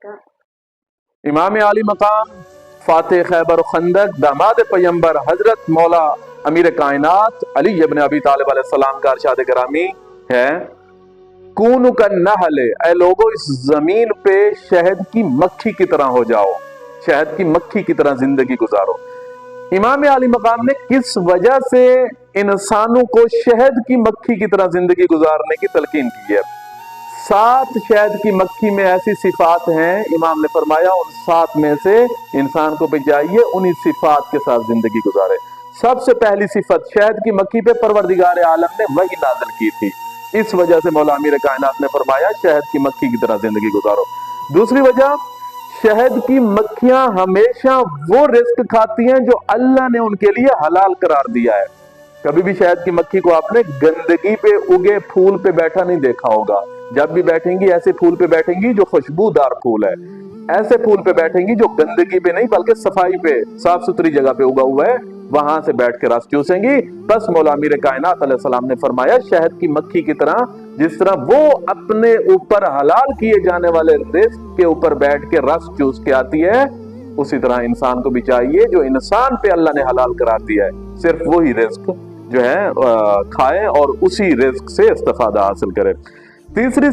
इमाम आली मकाम फातिह खैबर खंदक दामाद पैगंबर हजरत मौला अमीर कायनात अली इब्न अबी तालिब अलैहिस्सलाम का इरशाद गिरामी है, कूनु का नहले, ऐ लोगो इस जमीन पे शहद की मक्खी की तरह हो जाओ, शहद की मक्खी की तरह जिंदगी गुजारो। इमाम आली मकाम ने किस वजह से इंसानों को शहद की मक्खी की तरह जिंदगी गुजारने की तलकीन की है? 7 शहद की मक्खी में ऐसी सिफात हैं, इमाम ने फरमाया उन 7 में से इंसान को भी चाहिए उन्हीं सिफात के साथ जिंदगी गुजारे। सबसे पहली सिफत, शहद की मक्खी पे परवरदिगार आलम ने वही नाज़िल की थी, इस वजह से मौला अमीर कायनात ने फरमाया शहद की मक्खी की तरह जिंदगी गुजारो। दूसरी वजह, शहद की मक्खियां हमेशा वो रिस्क खाती हैं जो अल्लाह ने उनके लिए हलाल करार दिया है। कभी भी शहद की मक्खी को आपने गंदगी पे उगे फूल पे बैठा नहीं देखा होगा। जब भी बैठेंगी ऐसे फूल पे बैठेंगी जो खुशबूदार फूल है, ऐसे फूल पे बैठेंगी जो गंदगी पे नहीं बल्कि सफाई पे, साफ सुथरी जगह पे उगा हुआ है, वहां से बैठ के रस चूसेंगी। बस मौला अमीर कायनात अलैहिस्सलाम ने फरमाया शहद की मक्खी की तरह, जिस तरह वो अपने ऊपर हलाल किए जाने वाले रिस्क के ऊपर बैठ के रस चूस के आती है, उसी तरह इंसान को भी चाहिए जो इंसान पे अल्लाह ने हलाल करार दिया है, सिर्फ वही रिस्क जो है खाए और उसी रिस्क से इस्तिफादा हासिल करे। तीसरी